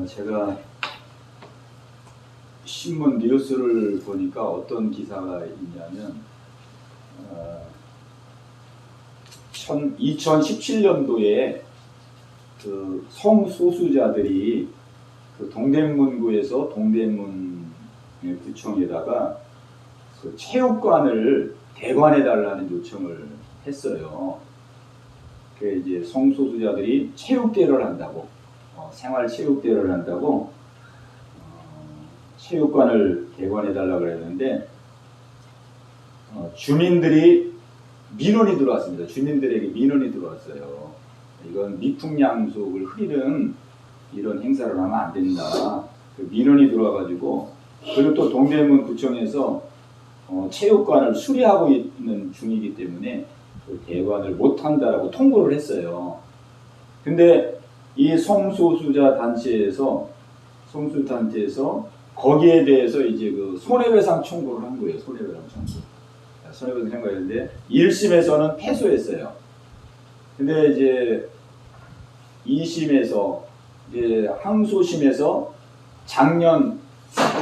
제가 신문 뉴스를 보니까 어떤 기사가 있냐면 2017년도에 그 성소수자들이 그 동대문구에서 동대문 구청에다가 그 체육관을 대관해 달라는 요청을 했어요. 그 이제 성소수자들이 체육대회를 한다고, 생활 체육대회를 한다고 체육관을 대관해 달라고 그랬는데 주민들이 민원이 들어왔습니다. 주민들에게 민원이 들어왔어요. 이건 미풍양속을 흐리는 이런 행사를 하면 안 된다. 그 민원이 들어와가지고, 그리고 또 동대문 구청에서 체육관을 수리하고 있는 중이기 때문에 그 대관을 못한다라고 통보를 했어요. 근데 이 성소수자 단체에서 거기에 대해서 이제 그 손해배상 청구를 한 거예요. 손해배상 청구했는데 1심에서는 패소했어요. 근데 이제 2심에서 이제 항소심에서 작년이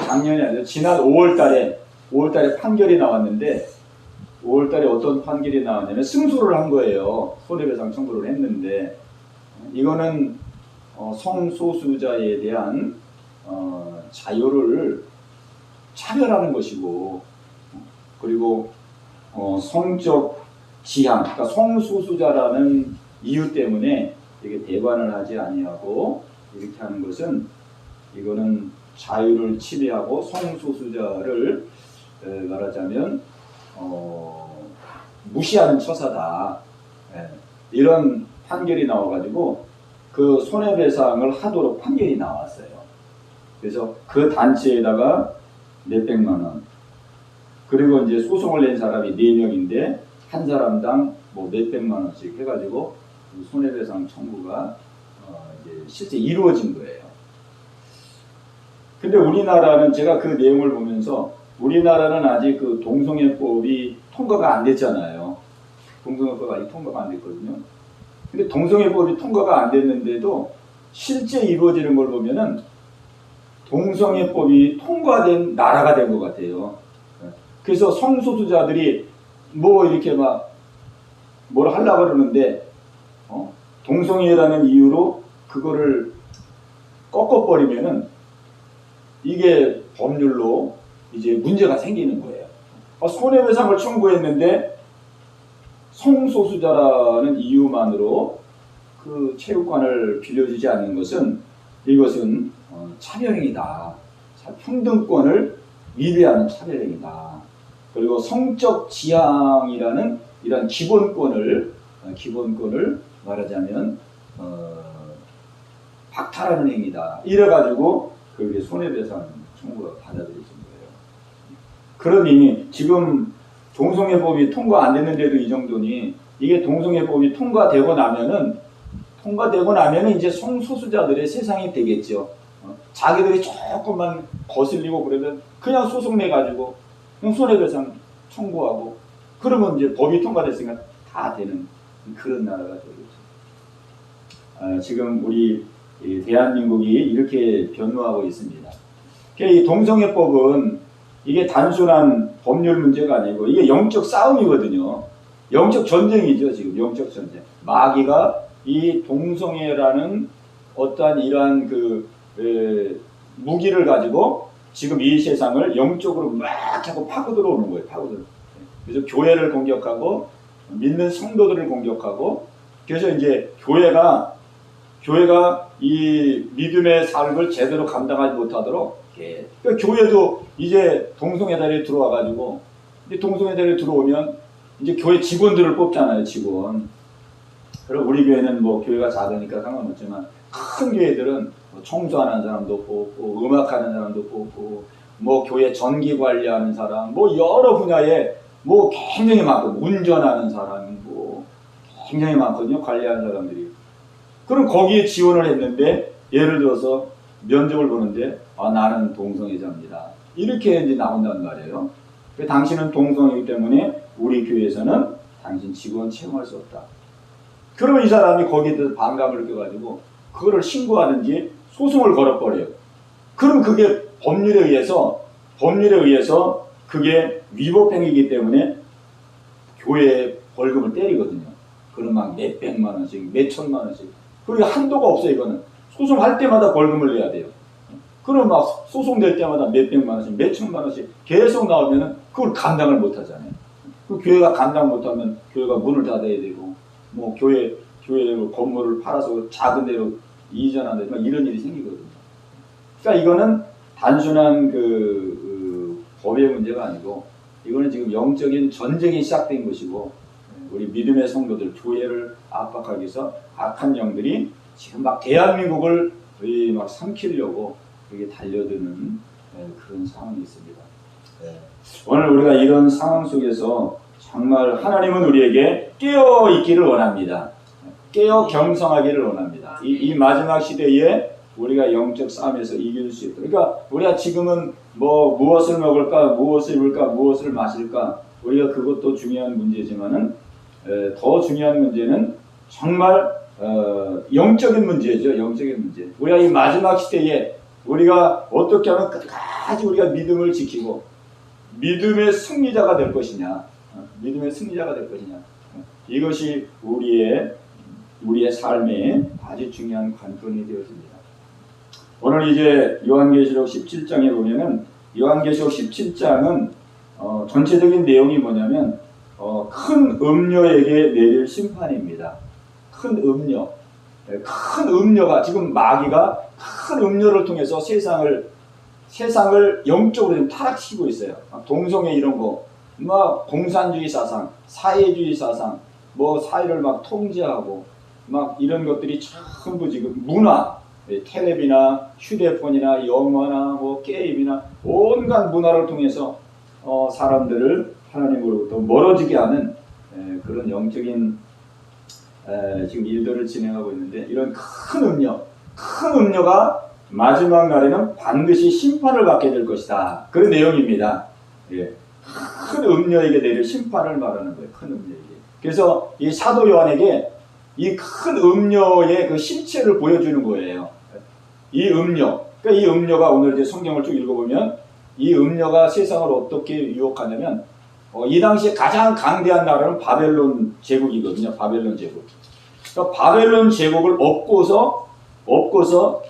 아니라 지난 5월달에 판결이 나왔는데, 5월달에 어떤 판결이 나왔냐면 승소를 한 거예요. 손해배상 청구를 했는데, 이거는 성소수자에 대한 자유를 차별하는 것이고, 그리고 성적 지향, 그러니까 성소수자라는 이유 때문에 이게 대관을 하지 아니하고 이렇게 하는 것은, 이거는 자유를 침해하고 성소수자를 말하자면 무시하는 처사다. 이런 판결이 나와가지고 그 손해배상을 하도록 판결이 나왔어요. 그래서 그 단체에다가 몇백만 원, 그리고 이제 소송을 낸 사람이 4명인데 한 사람당 뭐 몇백만 원씩 해가지고 손해배상 청구가 이제 실제 이루어진 거예요. 근데 우리나라는, 제가 그 내용을 보면서, 우리나라는 아직 그 동성애법이 통과가 안 됐잖아요. 동성애법이 아직 통과가 안 됐거든요. 근데 동성애법이 통과가 안 됐는데도 실제 이루어지는 걸 보면은 동성애법이 통과된 나라가 된 것 같아요. 그래서 성소수자들이 뭐 이렇게 막 뭘 하려고 그러는데, 동성애라는 이유로 그거를 꺾어버리면은 이게 법률로 이제 문제가 생기는 거예요. 손해배상을 청구했는데 성소수자라는 이유만으로 그 체육관을 빌려주지 않는 것은, 이것은 차별행위다. 평등권을 위배하는 차별행위다. 그리고 성적 지향이라는 이런 기본권을 말하자면 박탈하는 행위다. 이래가지고 그게 손해배상 청구가 받아들여진 거예요. 그러니 지금 동성애법이 통과 안 됐는데도 이 정도니, 이게 동성애법이 통과되고 나면은 이제 성소수자들의 세상이 되겠죠. 자기들이 조금만 거슬리고 그러면 그냥 소송 내가지고 그냥 손해배상 청구하고, 그러면 이제 법이 통과됐으니까 다 되는 그런 나라가 되겠죠. 지금 우리 대한민국이 이렇게 변모하고 있습니다. 이 동성애법은 이게 단순한 법률 문제가 아니고 이게 영적 싸움이거든요. 영적 전쟁이죠. 지금 영적 전쟁. 마귀가 이 동성애라는 어떠한 이러한 무기를 가지고 지금 이 세상을 영적으로 막 자꾸 파고 들어오는 거예요. 그래서 교회를 공격하고 믿는 성도들을 공격하고, 그래서 이제 교회가 이 믿음의 삶을 제대로 감당하지 못하도록, 그러니까 교회도 이제 동성애자리에 들어와가지고, 동성애자리에 들어오면 이제 교회 직원들을 뽑잖아요. 직원. 그리고 우리 교회는 뭐 교회가 작으니까 상관없지만 큰 교회들은 청소하는 사람도 뽑고, 음악하는 사람도 뽑고, 뭐 교회 전기 관리하는 사람, 뭐 여러 분야에 뭐 굉장히 많고, 운전하는 사람이 뭐 굉장히 많거든요. 관리하는 사람들이. 그럼 거기에 지원을 했는데, 예를 들어서 면접을 보는데 나는 동성애자입니다. 이렇게 이제 나온단 말이에요. 당신은 동성애이기 때문에 우리 교회에서는 당신 직원 채용할 수 없다. 그러면 이 사람이 거기에 대해서 반감을 느껴가지고 그거를 신고하든지 소송을 걸어버려요. 그럼 그게 법률에 의해서 그게 위법행위이기 때문에 교회에 벌금을 때리거든요. 그럼 막 몇백만 원씩, 몇천만 원씩. 그리고 한도가 없어요, 이거는. 소송할 때마다 벌금을 내야 돼요. 그럼 막 소송될 때마다 몇백만 원씩, 몇천만 원씩 계속 나오면은 그걸 감당을 못 하잖아요. 그 교회가 감당 못하면 교회가 문을 닫아야 되고, 뭐 교회 건물을 팔아서 작은 데로 이전한다, 막 이런 일이 생기거든요. 그러니까 이거는 단순한 그 법의 문제가 아니고, 이거는 지금 영적인 전쟁이 시작된 것이고, 우리 믿음의 성도들, 교회를 압박하기 위해서 악한 영들이 지금 막 대한민국을 거의 막 삼키려고 이게 달려드는 그런 상황이 있습니다. 오늘 우리가 이런 상황 속에서 정말 하나님은 우리에게 깨어 있기를 원합니다. 깨어 경성하기를 원합니다. 이 마지막 시대에 우리가 영적 싸움에서 이길 수 있도록. 그러니까 우리가 지금은 뭐 무엇을 먹을까, 무엇을 입을까, 무엇을 마실까, 우리가 그것도 중요한 문제지만은 더 중요한 문제는 정말 영적인 문제죠. 영적인 문제. 우리가 이 마지막 시대에 우리가 어떻게 하면 끝까지 우리가 믿음을 지키고 믿음의 승리자가 될 것이냐, 믿음의 승리자가 될 것이냐, 이것이 우리의 삶에 아주 중요한 관건이 되었습니다. 오늘 이제 요한계시록 17장에 보면은, 요한계시록 17장은 전체적인 내용이 뭐냐면 큰 음녀에게 내릴 심판입니다. 큰 음녀. 큰 음녀가, 지금 마귀가 큰 음녀를 통해서 세상을 영적으로 지금 타락시키고 있어요. 동성애 이런 거, 막 공산주의 사상, 사회주의 사상, 뭐 사회를 막 통제하고 막 이런 것들이 전부 지금 문화, 텔레비나 휴대폰이나 영화나 뭐 게임이나 온갖 문화를 통해서 사람들을 하나님으로부터 멀어지게 하는 그런 영적인 지금 일들을 진행하고 있는데, 이런 큰 음녀가 마지막 날에는 반드시 심판을 받게 될 것이다. 그런 내용입니다. 예. 큰 음녀에게 내릴 심판을 말하는 거예요. 큰 음녀에게. 그래서 이 사도 요한에게 이 큰 음녀의 그 실체를 보여주는 거예요. 이 음녀. 그러니까 이 음녀가 오늘 이제 성경을 쭉 읽어보면 이 음녀가 세상을 어떻게 유혹하냐면 이 당시에 가장 강대한 나라는 바벨론 제국이거든요. 바벨론 제국. 그러니까 바벨론 제국을 업고서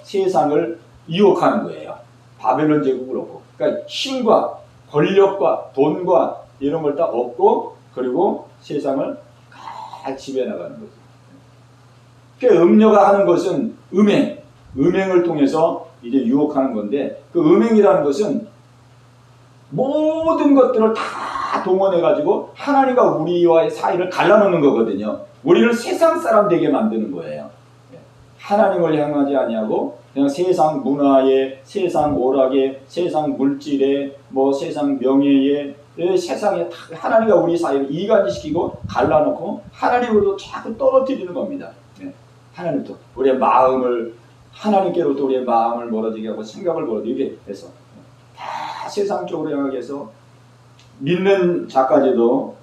세상을 유혹하는 거예요. 바벨론 제국을 업고. 그러니까 힘과 권력과 돈과 이런 걸 다 얻고, 그리고 세상을 다 지배해 나가는 거죠. 그러니까 음녀가 하는 것은 음행을 통해서 이제 유혹하는 건데, 그 음행이라는 것은 모든 것들을 다 동원해가지고 하나님과 우리와의 사이를 갈라놓는 거거든요. 우리를 세상 사람 되게 만드는 거예요. 하나님을 향하지 아니하고 그냥 세상 문화에, 세상 오락에, 세상 물질에, 뭐 세상 명예에, 세상에 하나님과 우리 사이를 이간시키고 갈라놓고 하나님으로도 자꾸 떨어뜨리는 겁니다. 하나님부터 우리의 마음을, 하나님께로부터 우리의 마음을 멀어지게 하고 생각을 멀어지게 해서 다 세상 쪽으로 향하게 해서 믿는 자까지도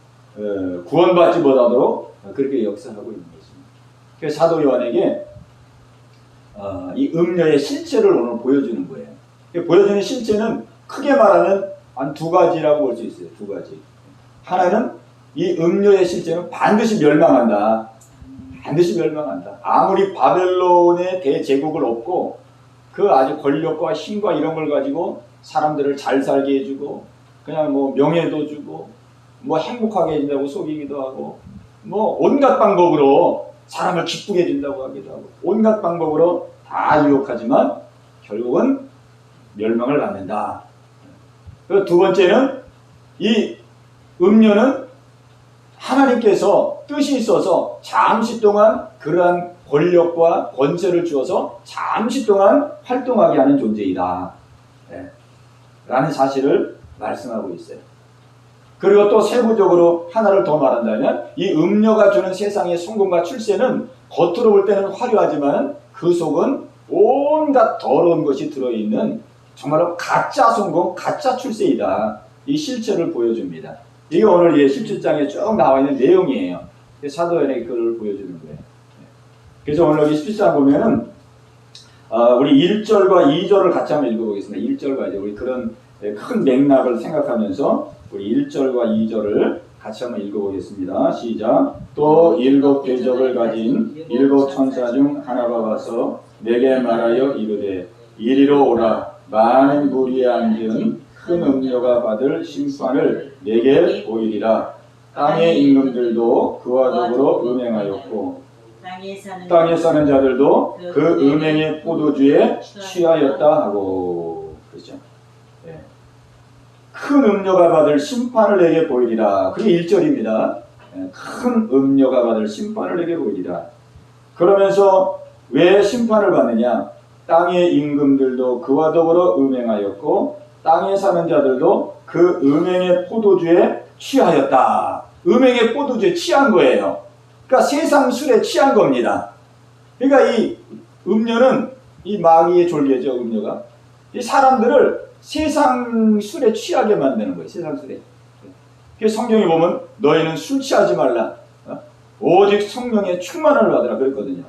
구원받지 못하도록 그렇게 역사하고 있는 것입니다. 그래서 사도 요한에게 이 음녀의 실체를 오늘 보여주는 거예요. 보여주는 실체는 크게 말하면 한 두 가지라고 볼 수 있어요. 두 가지. 하나는 이 음녀의 실체는 반드시 멸망한다. 반드시 멸망한다. 아무리 바벨론의 대제국을 얻고 그 아주 권력과 힘과 이런 걸 가지고 사람들을 잘 살게 해주고 그냥 뭐 명예도 주고 뭐 행복하게 해준다고 속이기도 하고 뭐 온갖 방법으로 사람을 기쁘게 해준다고 하기도 하고 온갖 방법으로 다 유혹하지만 결국은 멸망을 받는다. 그리고 두 번째는 이 음녀는 하나님께서 뜻이 있어서 잠시 동안 그러한 권력과 권세를 주어서 잠시 동안 활동하게 하는 존재이다. 라는 사실을 말씀하고 있어요. 그리고 또 세부적으로 하나를 더 말한다면 이 음녀가 주는 세상의 성공과 출세는 겉으로 볼 때는 화려하지만 그 속은 온갖 더러운 것이 들어있는 정말로 가짜 성공, 가짜 출세이다. 이 실체를 보여줍니다. 이게 오늘 17장에 쭉 나와 있는 내용이에요. 사도 요한의 글을 보여주는 거예요. 그래서 오늘 여기 17장 보면은 우리 1절과 2절을 같이 한번 읽어보겠습니다. 1절과 2절. 우리 그런 큰 맥락을 생각하면서 우리 1절과 2절을 같이 한번 읽어보겠습니다. 시작. 또 7 대적을 가진 7 천사 중 하나가 와서 내게 말하여 이르되 이리로 오라. 많은 무리에 앉은 큰 음녀가 받을 심판을 내게 보이리라. 땅의 임금들도 그와 더불어 음행하였고 땅에 사는 자들도 그 음행의 포도주에 취하였다 하고. 그렇죠. 네. 큰 음녀가 받을 심판을 내게 보이리라. 그게 1절입니다. 큰 음녀가 받을 심판을 내게 보이리라. 그러면서 왜 심판을 받느냐? 땅의 임금들도 그와 더불어 음행하였고 땅에 사는 자들도 그 음행의 포도주에 취하였다. 음행의 포도주에 취한 거예요. 그러니까 세상 술에 취한 겁니다. 그러니까 이 음녀는 이 마귀의 졸개죠. 음녀가 이 사람들을 세상 술에 취하게 만드는 거예요. 세상 술에. 그래서 성경에 보면 너희는 술 취하지 말라. 오직 성령의 충만을 받으라 그랬거든요.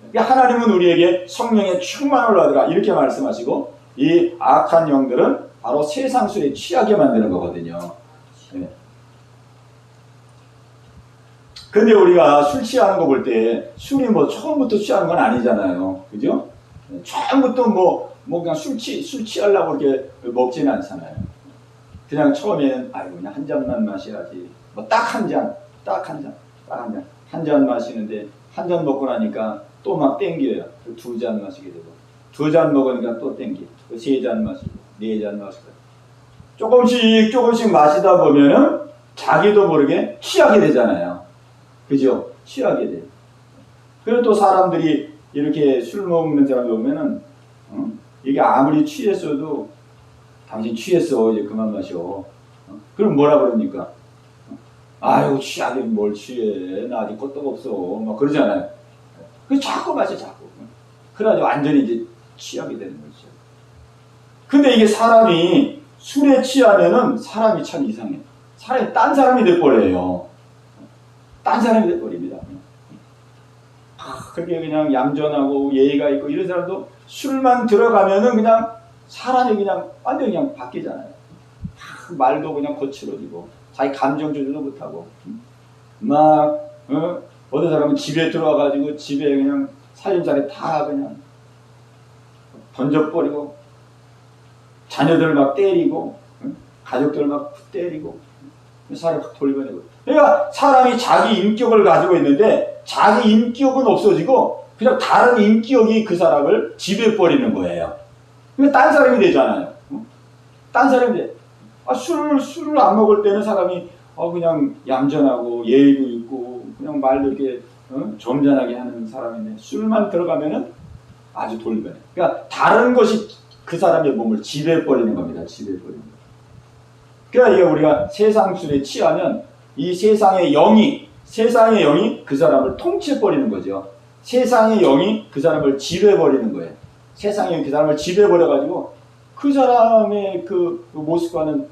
그러니까 하나님은 우리에게 성령의 충만을 받으라 이렇게 말씀하시고 이 악한 영들은 바로 세상 술에 취하게 만드는 거거든요. 네. 근데 우리가 술 취하는 거 볼 때 술이 뭐 처음부터 취하는 건 아니잖아요. 그죠? 처음부터 뭐 그냥 술 취하려고 이렇게 먹지는 않잖아요. 그냥 처음에는 아이고 그냥 한 잔만 마셔야지. 뭐 딱 한 잔. 한 잔 마시는데 한 잔 먹고 나니까 또 막 땡겨요. 2잔 마시게 되고 2잔 먹으니까 또 땡겨. 3잔 마시고 4잔 마시고 조금씩 마시다 보면은 자기도 모르게 취하게 되잖아요. 그죠? 취하게 돼. 그리고 또 사람들이 이렇게 술 먹는 사람을 보면은 이게 아무리 취했어도 당신 취했어 이제 그만 마셔. 그럼 뭐라 그럽니까? 아유 취하긴 뭘 취해 나 아직 껐떡 없어 막 그러잖아요. 그래서 자꾸 마셔 자꾸. 그래가지고 완전히 이제 취하게 되는 거죠. 근데 이게 사람이 술에 취하면은 사람이 참 이상해. 사람이 딴 사람이 돼버려요. 딴 사람이 돼버립니다. 그렇게 그냥 얌전하고 예의가 있고 이런 사람도 술만 들어가면은 그냥 사람이 그냥 완전히 그냥 바뀌잖아요. 말도 그냥 거칠어지고 자기 감정 조절도 못하고 막 어떤 사람은 집에 들어와가지고 집에 그냥 살림살이 다 그냥 던져버리고 자녀들 막 때리고 가족들 막 때리고 사람이 확 돌변해버려. 그러니까 사람이 자기 인격을 가지고 있는데 자기 인격은 없어지고 그냥 다른 인격이 그 사람을 지배해버리는 거예요. 그러니까 딴 사람이 되잖아요. 딴 사람이 돼. 술을 안 먹을 때는 사람이 그냥 얌전하고 예의도 있고 그냥 말도 이렇게 점잖하게 하는 사람인데 술만 들어가면은 아주 돌변해. 그러니까 다른 것이 그 사람의 몸을 지배해버리는 겁니다. 지배해버리는 거. 그러니까 이게 우리가 세상 술에 취하면 이 세상의 영이 그 사람을 통치해버리는 거죠. 세상의 영이 그 사람을 지배해버리는 거예요. 세상의 영이 그 사람을 지배해버려가지고 그 사람의 그 모습과는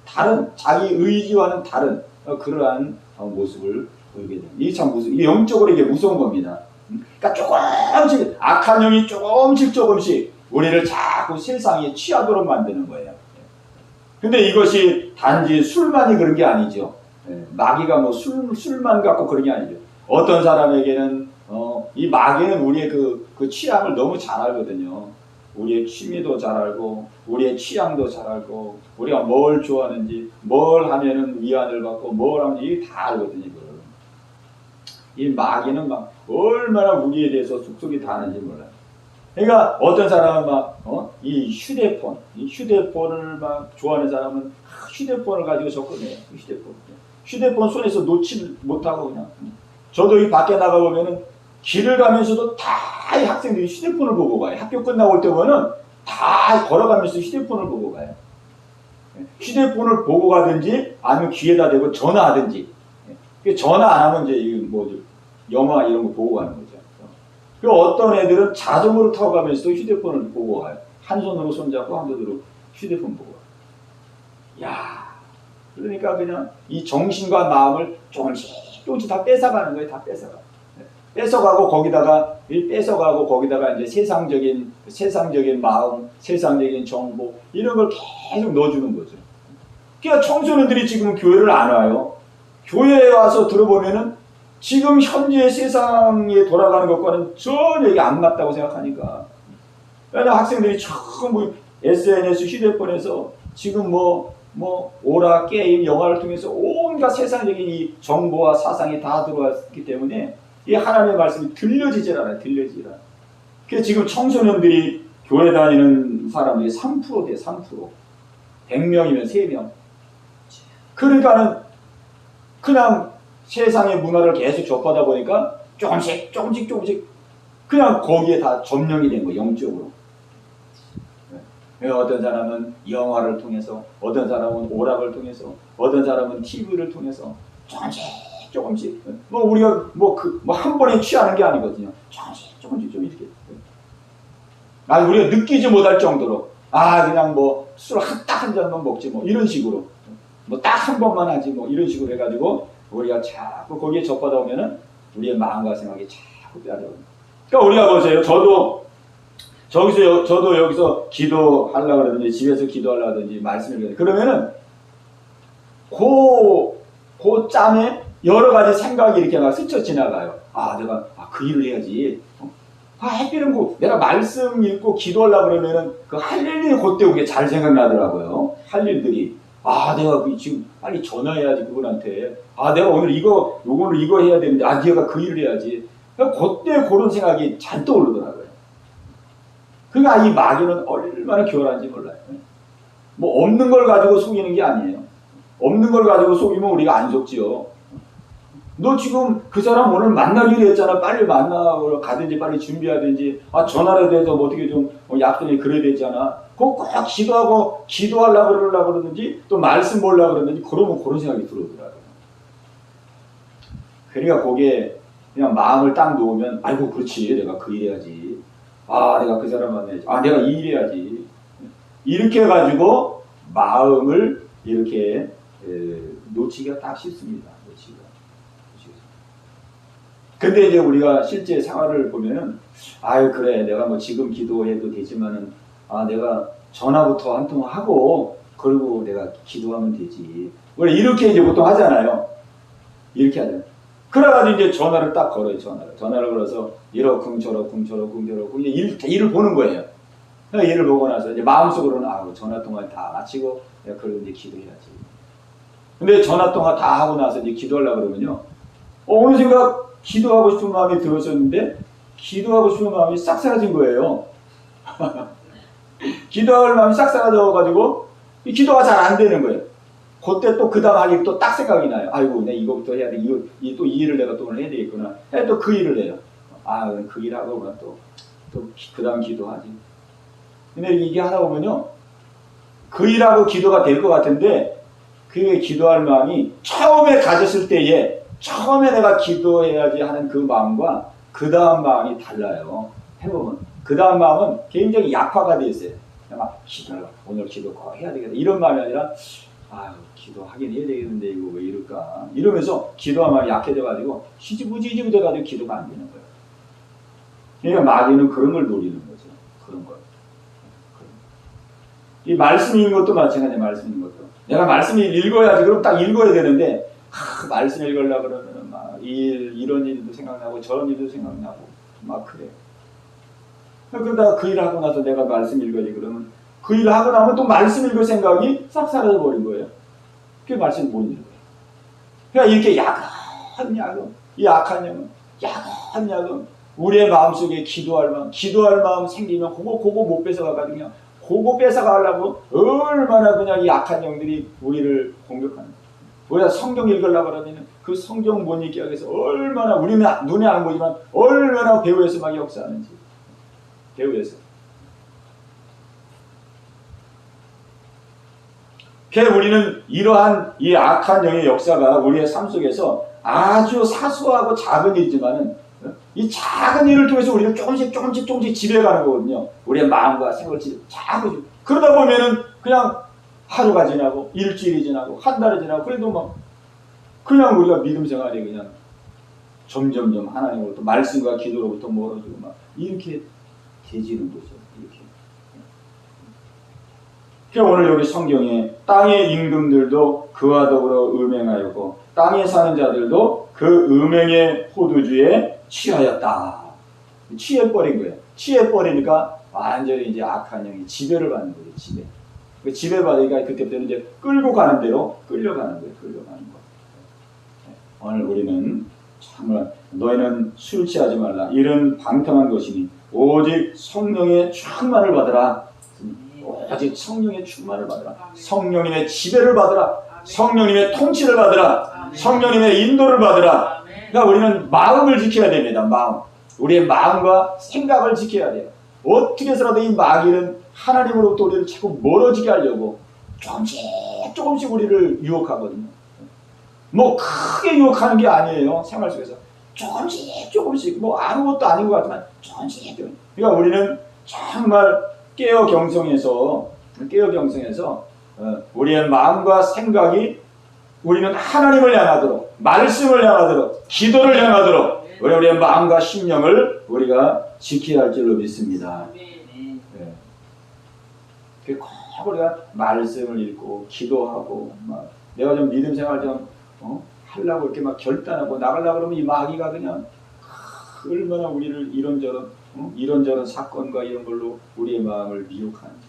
다른 자기 의지와는 다른 그러한 모습을 보이게 됩니다. 이게 참 이게 영적으로 이게 무서운 겁니다. 그러니까 조금씩 악한 영이 조금씩 우리를 자꾸 세상에 취하도록 만드는 거예요. 근데 이것이 단지 술만이 그런 게 아니죠. 마귀가 뭐 술만 갖고 그런 게 아니죠. 어떤 사람에게는 이 마귀는 우리의 그 취향을 너무 잘 알거든요. 우리의 취미도 잘 알고 우리의 취향도 잘 알고 우리가 뭘 좋아하는지 뭘 하면은 위안을 받고 뭘 하면 이게 다 알거든요. 이 마귀는 막 얼마나 우리에 대해서 속속이 다 아는지 몰라요. 그러니까 어떤 사람은 막 이 휴대폰을 막 좋아하는 사람은 휴대폰을 가지고 접근해요. 휴대폰 손에서 놓지 못하고 그냥. 저도 이 밖에 나가 보면은 길을 가면서도 다 이 학생들이 휴대폰을 보고 가요. 학교 끝나고 올 때 보면은 다 걸어가면서 휴대폰을 보고 가요. 휴대폰을 보고 가든지 아니면 귀에다 대고 전화하든지. 전화 안 하면 이제 영화 이런 거 보고 가는 거죠. 그 어떤 애들은 자전거를 타고 가면서도 휴대폰을 보고 가요. 한 손으로 손잡고 한 손으로 휴대폰 보고 가요. 야, 그러니까 그냥 이 정신과 마음을 조금씩 다 뺏어가는 거예요. 다 뺏어가. 뺏어가고 거기다가 뺏어가고 거기다가 이제 세상적인 마음, 세상적인 정보 이런 걸 계속 넣어주는 거죠. 그러니까 청소년들이 지금 교회를 안 와요. 교회에 와서 들어보면은 지금 현재 세상에 돌아가는 것과는 전혀 이게 안 맞다고 생각하니까. 왜냐면 학생들이 전부 SNS 휴대폰에서 지금 오락, 게임, 영화를 통해서 온갖 세상적인 이 정보와 사상이 다 들어왔기 때문에 이 하나님의 말씀이 들려지질 않아요. 들려지질 않아요. 그래서 지금 청소년들이 교회 다니는 사람들이 3% 돼, 3%. 100명이면 3명. 그러니까는 그냥 세상의 문화를 계속 접하다 보니까 조금씩 그냥 거기에 다 점령이 된 거예요. 영적으로. 어떤 사람은 영화를 통해서, 어떤 사람은 오락을 통해서, 어떤 사람은 TV를 통해서 조금씩 우리가 한 번에 취하는 게 아니거든요. 조금씩 좀 이렇게. 우리가 느끼지 못할 정도로 그냥 술 딱 한 잔만 먹지 이런 식으로 딱 한 번만 하지 이런 식으로 해가지고 우리가 자꾸 거기에 접하다 보면은 우리의 마음과 생각이 자꾸 빼앗아요. 그러니까 우리가 보세요. 저도 여기서 기도하려고 그러든지 집에서 기도하려고 하든지 말씀을 그러면은 그 짬에 여러 가지 생각이 이렇게 막 스쳐 지나가요. 내가 그 일을 해야지. 햇빛은 내가 말씀 읽고 기도하려고 그러면은 그 할 일이 그때 오게 잘 생각나더라고요. 할 일들이. 내가 지금 빨리 전화해야지 그분한테. 내가 오늘 이거 해야 되는데 내가 그 일을 해야지. 그때 그런 생각이 잘 떠오르더라고요. 그러니까 이 마귀는 얼마나 교활한지 몰라요. 없는 걸 가지고 속이는 게 아니에요. 없는 걸 가지고 속이면 우리가 안 속지요. 너 지금 그 사람 오늘 만나기로 했잖아. 빨리 만나러 가든지 빨리 준비하든지 전화라도 해서 어떻게 좀 약속이 그래야 되잖아. 그거 꼭 기도하려고 그러든지 또 말씀 보려고 그러든지 그러면 그런 생각이 들어오더라고요. 그러니까 거기에 그냥 마음을 딱 놓으면 그렇지 내가 그 일 해야지. 내가 그 사람 만나야지. 내가 이 일 해야지. 이렇게 해가지고 마음을 이렇게 놓치기가 딱 쉽습니다. 근데 이제 우리가 실제 생활을 보면은 그래 내가 지금 기도해도 되지만은 내가 전화부터 한 통 하고 그리고 내가 기도하면 되지. 원래 이렇게 이제 보통 하잖아요. 이렇게 하잖아요. 그래가지고 이제 전화를 딱 걸어요. 전화를 걸어서 이러쿵 저러쿵 이제 일을 보는 거예요. 일을 보고 나서 이제 마음속으로는 전화 통화 다 마치고 내가 그러고 이제 기도해야지. 근데 전화 통화 다 하고 나서 이제 기도하려고 그러면요. 어느 생각 기도하고 싶은 마음이 들었었는데 기도하고 싶은 마음이 싹 사라진 거예요. 기도할 마음이 싹 사라져가지고 기도가 잘 안 되는 거예요. 그때 또 그 다음 할 일 또 딱 생각이 나요. 내가 이거부터 해야 돼. 이 일을 내가 또 오늘 해야 되겠구나. 또 그 일을 해요. 그럼 그 일하고 또 그 다음 기도하지. 근데 이게 하다 보면요. 그 일하고 기도가 될 것 같은데 그 기도할 마음이 처음에 가졌을 때에 처음에 내가 기도해야지 하는 그 마음과 그 다음 마음이 달라요. 해보면 그 다음 마음은 굉장히 약화가 되어 있어요. 오늘 기도 꼭 해야 되겠다 이런 마음이 아니라 기도하긴 해야 되겠는데 이거 왜 이럴까 이러면서 기도한 마음이 약해져가지고 시지부지 돼가지고 기도가 안 되는 거예요. 그러니까 마귀는 그런 걸 노리는 거죠. 그런 걸. 이 말씀 읽는 것도 마찬가지예요. 말씀 읽는 것도 내가 말씀을 읽어야지. 그럼 딱 읽어야 되는데 말씀 읽으려고 그러면 이런 일도 생각나고 저런 일도 생각나고 그래. 그러다가 그 일을 하고 나서 내가 말씀 읽어야지 그러면 그 일을 하고 나면 또 말씀 읽을 생각이 싹 사라져버린 거예요. 그게 말씀 못 읽는 거예요. 그러니까 이렇게 야금 이 악한 영은 우리의 마음속에 기도할 마음 생기면 그거 못 뺏어가거든요. 그거 뺏어가려고 얼마나 그냥 이 악한 영들이 우리를 공격하는 거예요. 우리가 성경 읽으려고 그러면 그 성경 못 읽게 하기 위해서 얼마나 우리는 눈에 안 보이지만 얼마나 배후에서 막 역사하는지. 배후에서. 그래서 우리는 이러한 이 악한 영의 역사가 우리의 삶 속에서 아주 사소하고 작은 일이지만은 이 작은 일을 통해서 우리는 조금씩 지배가는 거거든요. 우리의 마음과 생각을 작은. 그러다 보면은 그냥 하루가 지나고 일주일이 지나고 한 달이 지나고 그래도 그냥 우리가 믿음 생활이 그냥 점점점 하나님으로부터 말씀과 기도로부터 멀어지고 막 이렇게 되지는 거죠. 이렇게. 그러니까 오늘 여기 성경에 땅의 임금들도 그와 더불어 음행하였고 땅에 사는 자들도 그 음행의 포도주에 취하였다. 취해버린 거예요. 취해버리니까 완전히 이제 악한 영이 지배를 받는 거예요. 지배. 그 지배받으니까 그때부터는 이제 끌고 가는 대로 끌려가는 거예요. 끌려가는 거. 오늘 우리는 정말 너희는 술 취하지 말라. 이런 방탕한 것이니 오직 성령의 충만을 받으라. 오직 성령의 충만을 받으라. 성령님의 지배를 받으라. 성령님의 통치를 받으라. 성령님의 인도를 받으라. 그러니까 우리는 마음을 지켜야 됩니다. 마음. 우리의 마음과 생각을 지켜야 돼요. 어떻게 해서라도 이 마귀는 하나님으로부터 우리를 자꾸 멀어지게 하려고 조금씩 우리를 유혹하거든요. 뭐 크게 유혹하는 게 아니에요. 생활 속에서 조금씩 뭐 아무것도 아닌 것 같지만 조금씩. 그러니까 우리는 정말 깨어 경성해서 우리의 마음과 생각이 우리는 하나님을 향하도록, 말씀을 향하도록, 기도를 향하도록 우리의 마음과 심령을 우리가 지켜야 할 줄로 믿습니다. 네. 꼭 우리가 말씀을 읽고 기도하고 막 내가 좀 믿음 생활 좀 하려고 이렇게 막 결단하고 나가려고 그러면 이 마귀가 그냥 얼마나 우리를 이런저런 사건과 이런 걸로 우리의 마음을 미혹하는지.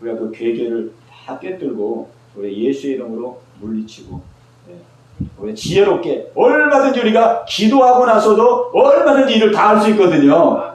우리가 그 괴계를 다 꿰뚫고 우리 예수의 이름으로 물리치고 우리 지혜롭게 얼마든지 우리가 기도하고 나서도 얼마든지 일을 다 할 수 있거든요.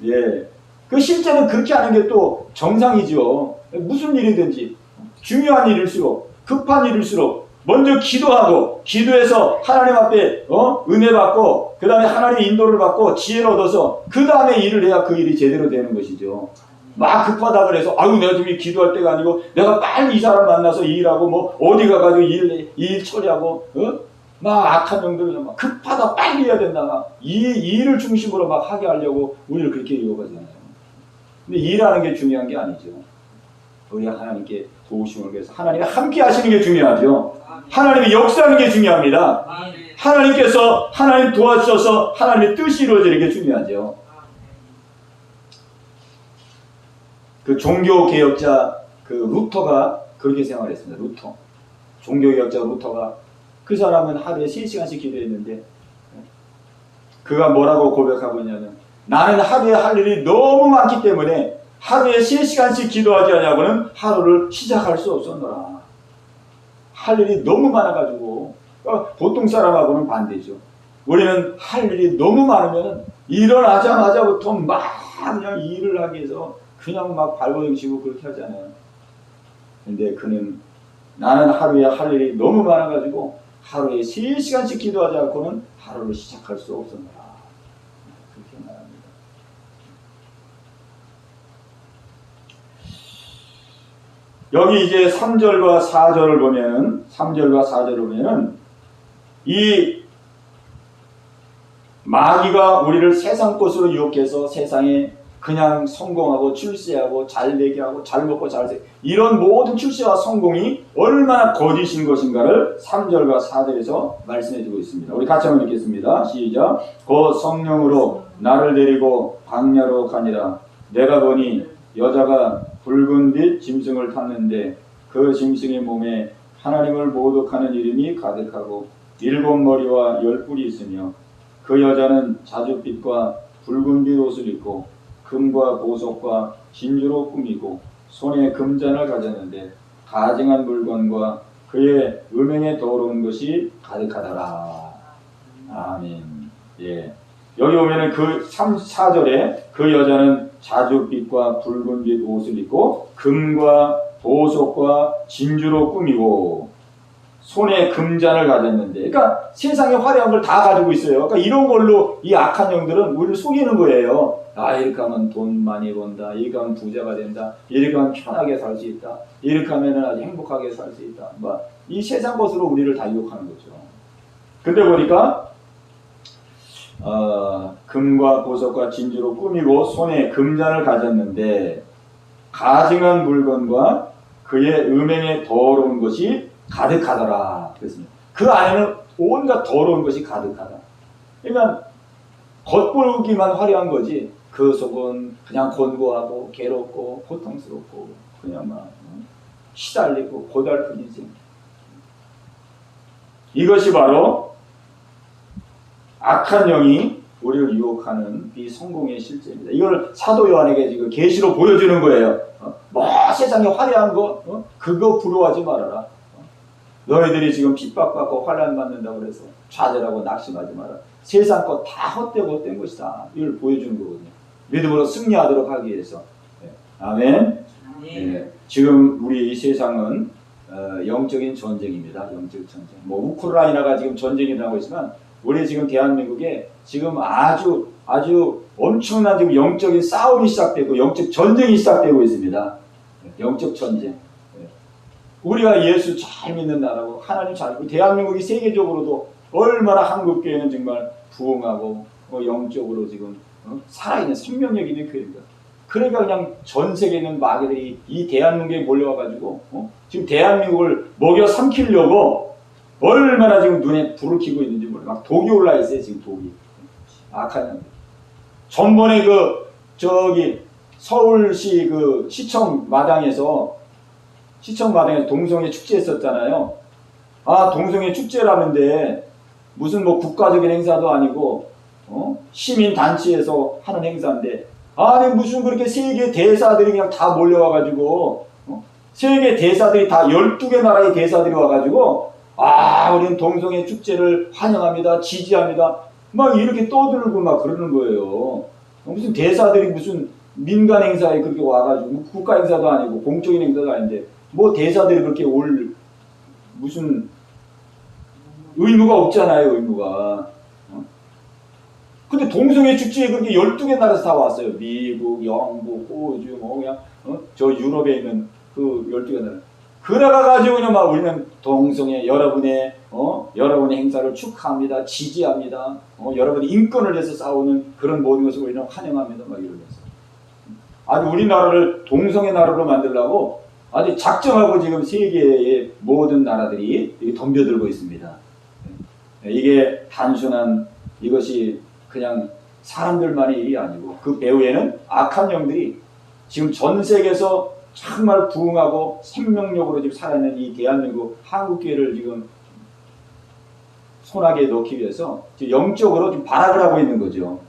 예. 그 실제는 그렇게 하는 게 또 정상이죠. 무슨 일이든지 중요한 일일수록 급한 일일수록 먼저 기도하고 기도해서 하나님 앞에 은혜 받고 그 다음에 하나님의 인도를 받고 지혜를 얻어서 그 다음에 일을 해야 그 일이 제대로 되는 것이죠. 막 급하다 그래서 아유 내가 지금 기도할 때가 아니고 내가 빨리 이 사람 만나서 일하고 뭐 어디 가가지고 일 처리하고 막 악한 영들이 막 급하다 빨리 해야 된다 이 일을 중심으로 막 하게 하려고 우리를 그렇게 유혹하잖아요. 근데 일하는 게 중요한 게 아니죠. 우리 하나님께 도우심을 위해서 하나님이 함께 하시는 게 중요하죠. 하나님이 역사하는 게 중요합니다. 하나님께서 하나님 도와주셔서 하나님의 뜻이 이루어지는 게 중요하죠. 그 종교개혁자 그 루터가 그렇게 생활했습니다. 루터. 종교개혁자 루터가 그 사람은 하루에 3시간씩 기도했는데 그가 뭐라고 고백하고 있냐면 나는 하루에 할 일이 너무 많기 때문에 하루에 3시간씩 기도하지 않냐고는 하루를 시작할 수 없었노라. 할 일이 너무 많아가지고 보통 사람하고는 반대죠. 우리는 할 일이 너무 많으면 일어나자마자부터 막 그냥 일을 하기 위해서 그냥 막 발버둥치고 그렇게 하잖아요. 근데 그는 나는 하루에 할 일이 너무 많아가지고 하루에 3시간씩 기도하지 않고는 하루를 시작할 수 없었노라. 그렇게 말합니다. 여기 이제 3절과 4절을 보면은 이 마귀가 우리를 세상 것으로 유혹해서 세상에 그냥 성공하고 출세하고 잘 되게 하고 잘 먹고 잘 살 이런 모든 출세와 성공이 얼마나 거짓인 것인가를 3절과 4절에서 말씀해주고 있습니다. 우리 같이 한번 읽겠습니다. 시작. 곧 성령으로 나를 데리고 광야로 가니라. 내가 보니 여자가 붉은 빛 짐승을 탔는데 그 짐승의 몸에 하나님을 모독하는 이름이 가득하고 7머리와 10뿔이 있으며 그 여자는 자줏빛과 붉은 빛 옷을 입고 금과 보석과 진주로 꾸미고 손에 금잔을 가졌는데 가증한 물건과 그의 음행에 더러운 것이 가득하더라. 아멘. 예. 여기 보면은 그 3, 4절에 그 여자는 자줏빛과 붉은 빛 옷을 입고 금과 보석과 진주로 꾸미고 손에 금잔을 가졌는데, 그러니까 세상에 화려한 걸 다 가지고 있어요. 그러니까 이런 걸로 이 악한 영들은 우리를 속이는 거예요. 아, 이렇게 하면 돈 많이 번다. 이렇게 하면 부자가 된다. 이렇게 하면 편하게 살 수 있다. 이렇게 하면 아주 행복하게 살 수 있다. 뭐, 이 세상 것으로 우리를 다 유혹하는 거죠. 근데 보니까 금과 보석과 진주로 꾸미고 손에 금잔을 가졌는데 가증한 물건과 그의 음행에 더러운 것이 가득하더라. 그랬습니다. 그 안에는 온갖 더러운 것이 가득하다. 그러니까 겉보기만 화려한 거지 그 속은 그냥 곤고하고 괴롭고 고통스럽고 그냥 막 시달리고 고달프지지. 이것이 바로 악한 영이 우리를 유혹하는 비성공의 실제입니다. 이걸 사도 요한에게 지금 계시로 보여주는 거예요. 뭐 세상에 화려한 거 그거 부러워하지 말아라. 너희들이 지금 핍박받고 환난 받는다고 그래서 좌절하고 낙심하지 마라. 세상 것 다 헛된 것이다. 이걸 보여주는 거거든요. 믿음으로 승리하도록 하기 위해서. 네. 아멘. 네. 지금 우리 이 세상은 영적인 전쟁입니다. 영적 전쟁. 뭐 우크라이나가 지금 전쟁이 나고 있지만 우리 지금 대한민국에 지금 아주 엄청난 지금 영적인 싸움이 시작되고 영적 전쟁이 시작되고 있습니다. 영적 전쟁. 우리가 예수 잘 믿는 나라고 하나님 잘 믿고 대한민국이 세계적으로도 얼마나 한국교회는 정말 부흥하고 영적으로 지금 살아있는 생명력 있는 교회입니다. 그러니까 그냥 전 세계에 있는 마귀들이 이 대한민국에 몰려와가지고 지금 대한민국을 먹여 삼키려고 얼마나 지금 눈에 불을 켜고 있는지 몰라요. 막 독이 올라 있어요. 지금 독이. 악한 년. 전번에 서울시 시청 마당에서 동성애 축제 했었잖아요. 아, 동성애 축제라는데 무슨 뭐 국가적인 행사도 아니고 시민 단체에서 하는 행사인데 아니 무슨 그렇게 세계 대사들이 그냥 다 몰려와가지고 세계 대사들이 다 12개 나라의 대사들이 와가지고 우리는 동성애 축제를 환영합니다. 지지합니다. 막 이렇게 떠들고 막 그러는 거예요. 무슨 대사들이 무슨 민간 행사에 그렇게 와가지고 국가 행사도 아니고 공적인 행사도 아닌데 뭐 대사들이 그렇게 올 무슨 의무가 없잖아요. 의무가. 근데 동성애 축제에 그렇게 12개 나라에서 다 왔어요. 미국, 영국, 호주, 뭐 그냥 저 유럽에 있는 그 12개 나라. 그래가지고 그냥 막 우리는 동성애 여러분의 행사를 축하합니다. 지지합니다. 여러분의 인권을 위해서 싸우는 그런 모든 것을 우리는 환영합니다. 막 이러면서. 아니 우리나라를 동성애 나라로 만들려고 아주 작정하고 지금 세계의 모든 나라들이 덤벼들고 있습니다. 이게 단순한 이것이 그냥 사람들만의 일이 아니고 그 배후에는 악한 영들이 지금 전 세계에서 정말 부흥하고 생명력으로 지금 살아있는 이 대한민국 한국교회를 지금 손아귀에 넣기 위해서 지금 영적으로 지금 발악을 하고 있는 거죠.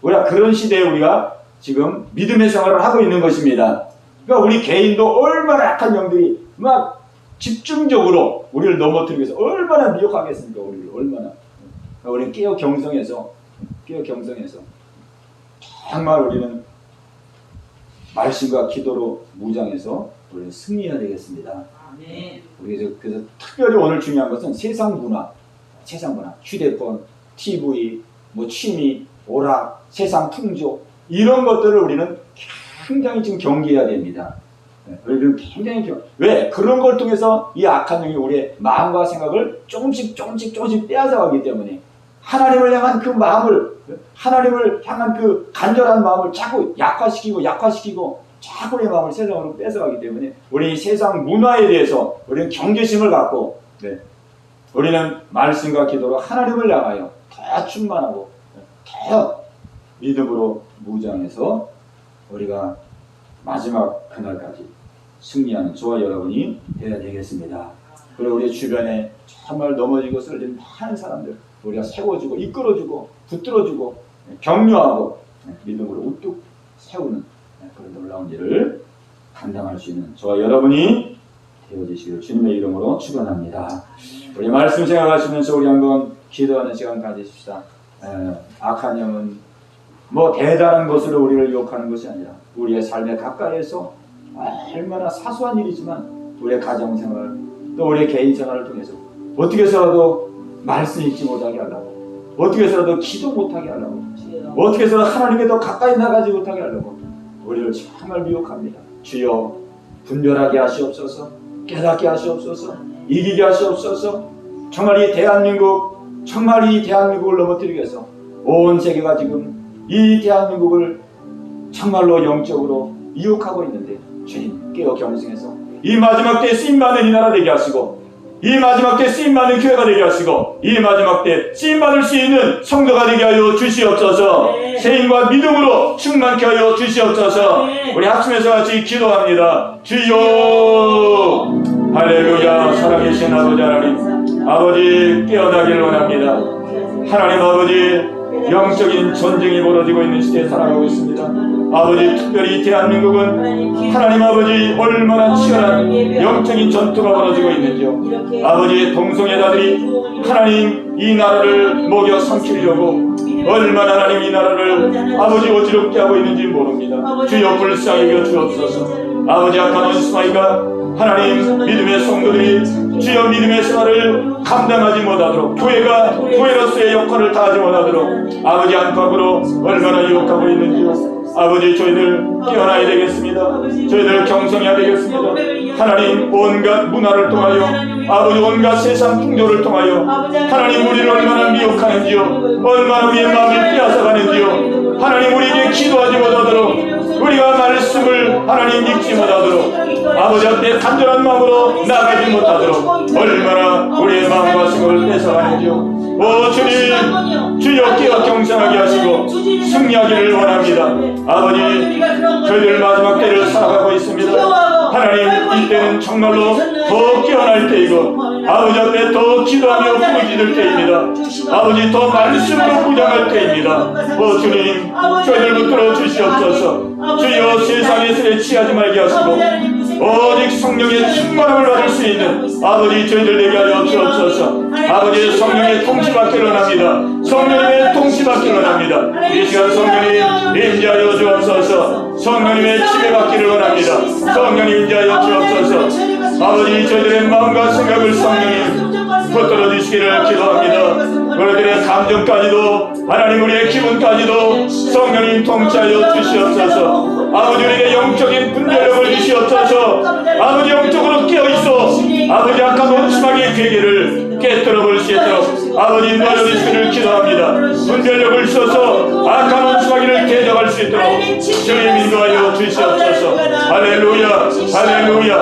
우리가 그런 시대에 우리가 지금 믿음의 생활을 하고 있는 것입니다. 그러니까 우리 개인도 얼마나 악한 영들이 막 집중적으로 우리를 넘어뜨리기 위해서 얼마나 미혹하겠습니까? 우리를 얼마나. 그러니까 우리는 깨어 경성해서 정말 우리는 말씀과 기도로 무장해서 우리는 승리해야 되겠습니다. 그래서 특별히 오늘 중요한 것은 세상 문화, 휴대폰, TV, 뭐 취미, 오락, 세상 풍조 이런 것들을 우리는 굉장히 지금 경계해야 됩니다. 우리는 굉장히 왜? 그런 걸 통해서 이 악한 영이 우리의 마음과 생각을 조금씩 빼앗아가기 때문에 하나님을 향한 그 마음을, 하나님을 향한 그 간절한 마음을 자꾸 약화시키고 자꾸 내 마음을 세상으로 뺏어가기 때문에 우리 세상 문화에 대해서 우리는 경계심을 갖고 우리는 말씀과 기도로 하나님을 향하여 더 충만하고 더 믿음으로 무장해서 우리가 마지막 그날까지 승리하는 저와 여러분이 되어야 되겠습니다. 그리고 우리 주변에 정말 넘어지고 쓰러진 많은 사람들 우리가 세워주고 이끌어주고 붙들어주고 격려하고 믿음으로 우뚝 세우는 그런 놀라운 일을 감당할 수 있는 저와 여러분이 되어주시기를 주님의 이름으로 축원합니다. 우리 말씀 생각하시면서 우리 한번 기도하는 시간 가지십시다. 악한 영은 뭐 대단한 것으로 우리를 유혹하는 것이 아니라 우리의 삶에 가까이에서 얼마나 사소한 일이지만 우리의 가정생활 또 우리의 개인생활을 통해서 어떻게 해서라도 말씀 읽지 못하게 하려고 어떻게 해서라도 기도 못하게 하려고 어떻게 해서라도 하나님께 더 가까이 나가지 못하게 하려고 우리를 정말 미혹합니다. 주여 분별하게 하시옵소서. 깨닫게 하시옵소서. 이기게 하시옵소서. 정말 이 대한민국을 넘어뜨리기 위해서 온 세계가 지금 이 대한민국을 정말로 영적으로 유혹하고 있는데 주님 깨어 경성해서 이 마지막 때에 쓰임받는 이 나라 되게 하시고 이 마지막 때 쓰임받는 교회가 되게 하시고 이 마지막 때 쓰임받을 수 있는 성도가 되게 하여 주시옵소서. 네. 세임과 믿음으로 충만케 하여 주시옵소서. 네. 우리 합심해서 같이 기도합니다. 주여 할렐루야. 살아계신 아버지 하나님, 아버지 깨어나기를 원합니다. 하나님 아버지, 영적인 전쟁이 벌어지고 있는 시대에 살아가고 있습니다. 아버지, 특별히 대한민국은 하나님 아버지 얼마나 치열한 영적인 전투가 벌어지고 있는지요. 아버지의 동성애자들이 하나님 이 나라를 먹여 삼키려고 얼마나 하나님 이 나라를 아버지 어지럽게 하고 있는지 모릅니다. 주여 불쌍히 여겨 주옵소서. 아버지 악한 원수마이가 하나님 믿음의 성도들이 주여 믿음의 생활을 감당하지 못하도록 교회로서의 역할을 다하지 못하도록 아버지 안팎으로 얼마나 유혹하고 있는지요. 아버지 저희들 깨어나야 되겠습니다. 저희들 경성해야 되겠습니다. 하나님 온갖 문화를 통하여 아버지 온갖 세상 풍조를 통하여 하나님 우리를 얼마나 미혹하는지요. 얼마나 우리의 마음을 빼앗아가는지요. 하나님 우리에게 기도하지 못하도록 우리가 말씀을 하나님 읽지 못하도록 아버지 앞에 간절한 마음으로 나가지 못하도록 얼마나 우리의 마음과 생각을 뺏어가는지요. 오 주님, 주여 깨어 경성하게 하시고 승리하기를 원합니다. 아버지 저희들 마지막 때를 살아가고 있습니다. 하나님 이때는 정말로 더 깨어날 때이고 아버지 앞에 더 기도하며 부르짖을 때입니다. 아버지 더 말씀으로 무장할 때입니다. 오 주님, 저희들 붙들어 주시옵소서. 주여 세상의 틀에 취하지 말게 하시고 오직 성령의 충만함을 받을 수 있는 아버지 저희들 되게 하여 주옵소서. 아버지 성령의 통치받기를 원합니다. 성령님의 통치받기를 원합니다. 이 시간 성령님 임재하여 주옵소서. 성령님의 지배받기를 원합니다. 성령님 임재하여 주옵소서. 아버지 저희들의 마음과 생각을 성령님 붙들어 주시기를 기도합니다. 우리들의 감정까지도 하나님 우리의 기분까지도 성령님 통치하여 주시옵소서. 아버지 우리에게 영적인 분별력을 주시옵소서. 아버지 영적으로 깨어있어 아버지 악한 원수마귀의 괴계를 깨뜨려 볼 수 있도록 아버지 인도하여 기도합니다. 분별력을 주셔서 악한 원수마귀를 대적할 수 있도록 주님 인도하여 주시옵소서. 할렐루야 할렐루야.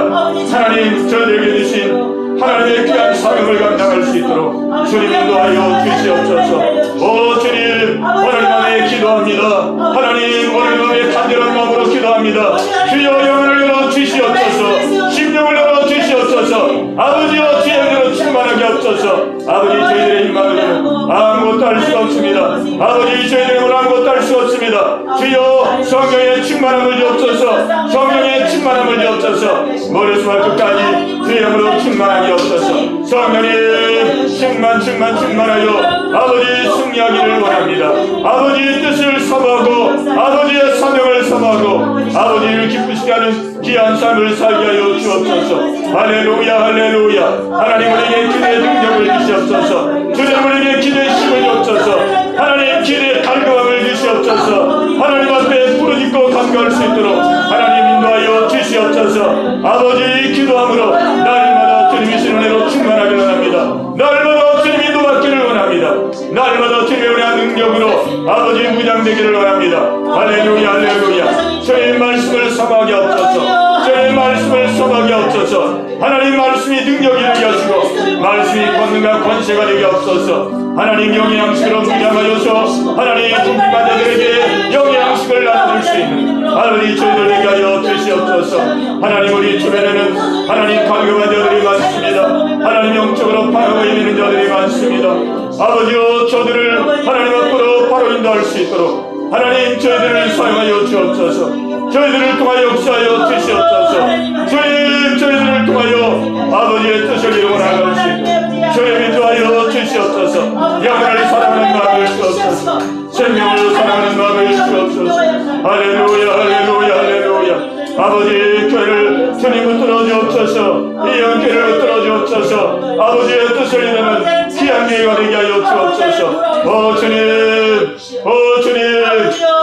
하나님 저희들에게 주신 하나님의 귀한 사명을 감당할 수 있도록 주님 인도하여 주시옵소서. 오 주님 오늘 밤에 기도합니다. 하나님 오늘 밤에 간절한 마음으로 기도합니다. 주여 영혼을 열어 주시옵소서. 심령을 열어 주시옵소서. 아버지여 주의 충만하게 없소서. 아버지 저희들의 힘만으로는 아무것도 할 수가 없습니다. 아버지 저희들의 힘으로 아무것도 할 수가 없습니다. 주여 성령의 충만함을 주옵소서. 성령의 충만함을 주옵소서. 머리에서 끝까지 주의 힘으로 충만하게 없소서. 성령님 충만하여 아버지 승리하기를 원합니다. 아버지의 뜻을 사모하고 아버지의 사명을 사모하고 아버지를 기쁘시게 하는 귀한 삶을 살게 하여 주옵소서. 할렐루야 할렐루야. 하나님 우리에게 기도의 능력을 주시옵소서. 주님 우리에게 기도의 힘을 주옵소서. 하나님 기도의 갈급함을 주시옵소서. 하나님 앞에 부르짖고 감격할 수 있도록 하나님 인도하여 주시옵소서. 아버지 기도함으로 날마다 주님의 신은혜로 충만하기를 원합니다. 날마다 주님 인도받기를 원합니다. 날마다 주님의 은혜와 능력으로 아버지 무장되기를 원합니다. 할렐루야 할렐루야. 저의 말씀을 사모하게 하옵소서. 저의 말씀을 사모하게 하옵소서. 하나님 말씀이 능력이 되게 하시고 말씀이 권능과 권세가 되게 하옵소서. 하나님 영의 양식으로 무장하여서 하나님 궁핍한 자들에게 영의 양식을 나눠줄 수 있는 아버지 저희들에게 하여 주시옵소서. 하나님 우리 주변에는 하나님 갈급한 자들이 많습니다. 하나님 영적으로 파하고 있는 자들이 많습니다. 아버지여 저들을 하나님 앞으로 바로 인도할 수 있도록 하나님 저희들을 사용하여 주옵소서. 저희들을 통하여 역사하여 주시옵소서. 주님 저희들을 통하여 아버지의 뜻을 이루어 나갈 수 있도록 저희를 인도하여 주시옵소서. 영혼을 사랑하는 마음을 주옵소서. 생명을 사랑하는 마음을 주옵소서. 할렐루야 할렐루야 할렐루야. 아버지 교회를 주님 붙들어 주옵소서. 이 영교를 붙들어 주옵소서. 아버지의 뜻을 이루는 귀한 예가 되게 하여 주옵소서. 오 주님 오 주님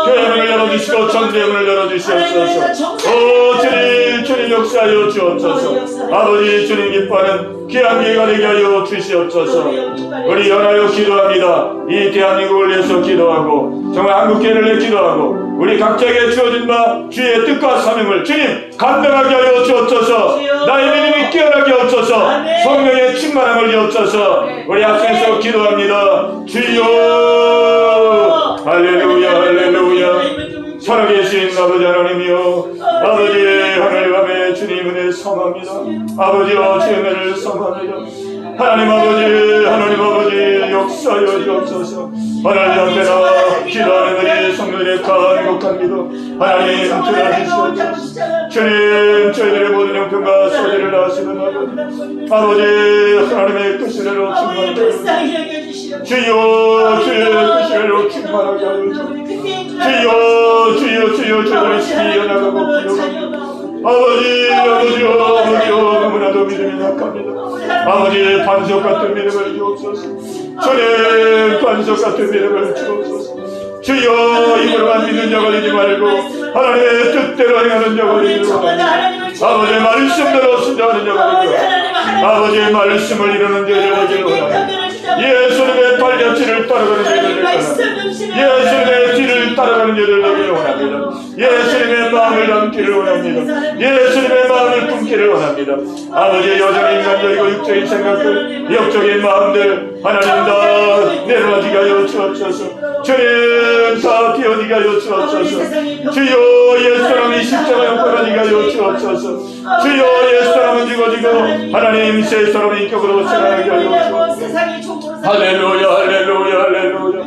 교회 문을 열어주시고 전대 문을 열어주시옵소서. 오 주님 주님 역사하여 주옵소서. 아버지 주님 기뻐하는 귀한 기회가 되게 하여 주시옵소서. 우리 연하여 기도합니다. 이 대한민국을 위해서 기도하고 정말 한국교회를 위해 기도하고 우리 각자에게 주어진 바 주의 뜻과 사명을 주님 감당하게 하여 주옵소서. 나의 믿음이 깨어나게 하옵소서. 성령의 충만함을 주옵소서. 우리 앞에서 기도합니다. 주여 할렐루야 할렐루야. 살아계신 아버지 하나님이여, 아버지 하늘 밤에 주님 은혜 성합니다. 아버지여 주의 은혜를 성합니다. 하나님 아버지 역사여 주옵소서. 하나님 앞에 나와 기도하는 우리 성도들의 간곡한 기도 하나님 들어주시옵소서. 주님 저희들의 모든 형편과 소리를 아시는 아버지 하나님의 뜻대로 충만하게 하여 주여 주의 뜻대로 충만하게 하여 주여 저희들의 신이 연약하고 아버지여 너무나도 믿음이 약합니다. 아버지 반석 같은 믿음을 주옵소서. 주님 반석 같은 믿음을 주옵소서. 주여 입으로만 믿는 자가 되지 말고 하나님의 뜻대로 행하는 자가 되기를 원합니다. 아버지의 말씀대로 순종하는 자가 되기를 원합니다. 아버지의 말씀을 이루는 자가 되기를 원합니다. 예수님의 발자취를 따라가는 자들 되기를 원합니다. 예수님의 뒤를 따라가는 자들 되기를 원합니다. 예수님의 마음을 담기를 원합니다. 예수님의 마음을 품기를 원합니다. 아버지 여전히 인간적이고 육적인 생각들 영적인 마음들 하나님 다 내려가지게 하여 주옵소서. 주님 다 비워지게 하여 주옵소서. 주여 옛사람이 십자가 옆에 하여 주옵소서. 주여 옛사람은 죽어지고 하나님 새 사람의 인격으로 생활하게 하여 주옵소서. 할렐루야 할렐루야 할렐루야.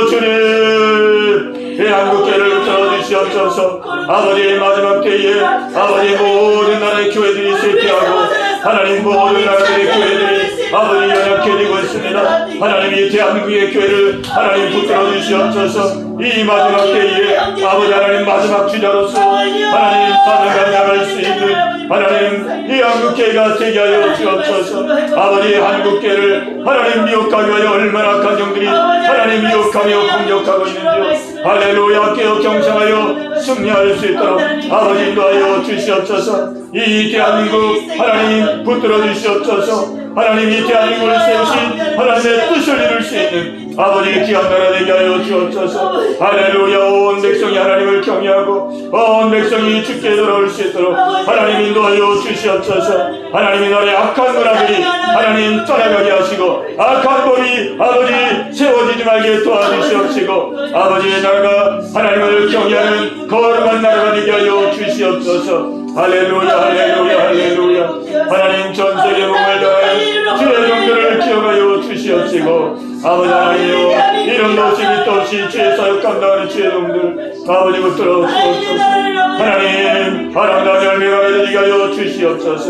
주님 이 한국교회를 들어주시옵소서. 아버지의 마지막 때에 아버지 모든 나라의 교회들이 쇠퇴하고 하나님 모든 나라의 교회들이 아버지 연약해지고 있습니다. 하나님 이 대한민국의 교회를 하나님 붙들어 주시옵소서. 이 마지막 때에 아버지 하나님 마지막 주자로서 하나님 사명을 나갈 수 있는 하나님 이 한국교회가 되게 하여 주옵소서. 아버지 한국교회를 하나님 미혹하게 하여 얼마나 가정들이 하나님 미혹하며 공격하고 있는지요. 할렐루야 깨어 경청하여 승리할 수 있도록 아버지 인도하여 주시옵소서. 이 대한민국 하나님 붙들어 주시옵소서. 하나님 이 대한민국을 세우신 하나님의 뜻을 이룰 수 있는 아버지 귀한 나라 되게 하여 주옵소서. 할렐루야. 온 백성이 하나님을 경외하고 온 백성이 주께 돌아올 수 있도록 하나님 인도하여 주시옵소서. 하나님의 나라의 악한 문화들이 하나님 떠나가게 하시고 악한 법이 아버지 세워지지 말게 도와주시옵시고 아버지의 나라가 하나님을 경외하는 거룩한 나라가 되게 하여 주시옵소서. 할렐루야 할렐루야 할렐루야. 하나님 전세계 복음을 전하는 주의 종들을 기억하여 주시옵시고 아버지 하나님이여 이름도 없이 밑도 없이 주의 사역 감당하는 주의 종들 아버지 붙들어 주옵소서. 하나님 바람과 열매가 맺어지게 하여 주시옵소서.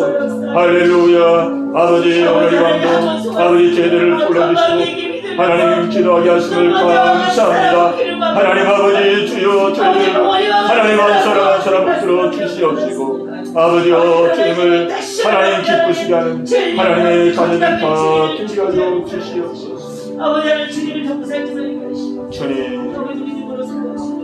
할렐루야. 아버지 오늘 이 밤도 아버지 제들을 불러주시고 하나님 기도하게 하심을 감사합니다. 하나님 아버지 주여 저희를 하나님 한 사람 한 사람 붙들어 주시옵시고 아버지여 주님을 하나님 기쁘시게 하는 하나님의 가정을 다 되게 하여 주시옵소서. 아버지 하나님 주님을 돕고 살지 말게 하시고 주님 아버지 믿음으로 살아가시고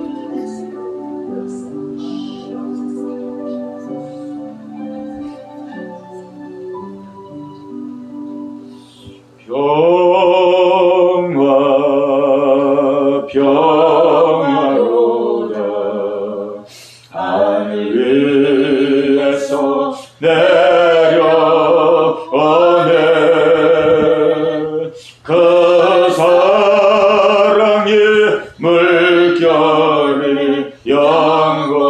평화로다. 하늘 위에서 내려오네 그 사랑의 물결이 영원토록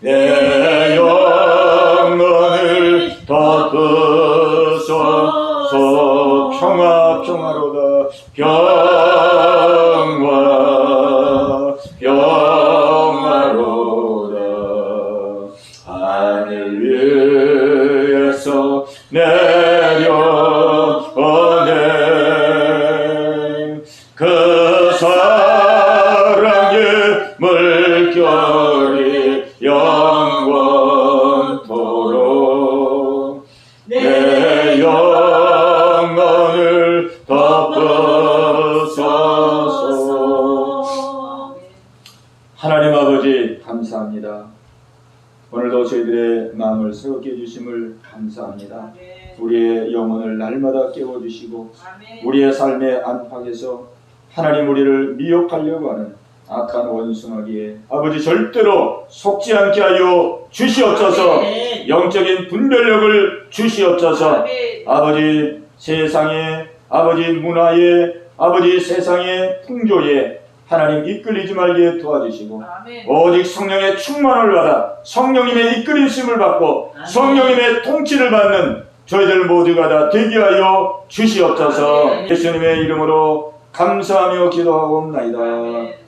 내 영혼을 덮으소서. 평화로다. 평화로다. 하늘 위에서 내려오네 그 사랑의 물결이 영원토록 내 영혼을 덮으소서. 하나님 아버지 감사합니다. 오늘도 저희들의 마음을 새롭게 해주심을 감사합니다. 아멘. 우리의 영혼을 날마다 깨워주시고 아멘. 우리의 삶의 안팎에서 하나님 우리를 미혹하려고 하는 악한 원수마귀에 아버지 절대로 속지 않게 하여 주시옵소서. 아멘. 영적인 분별력을 주시옵소서. 아멘. 아버지 세상에 아버지 문화에 아버지 세상의 풍조에 하나님 이끌리지 말게 도와주시고 아멘. 오직 성령의 충만을 받아 성령님의 이끌리심을 받고 아멘. 성령님의 통치를 받는 저희들 모두가 다 되게 하여 주시옵소서. 아멘. 예수님의 이름으로 감사하며 기도하옵나이다. 아멘.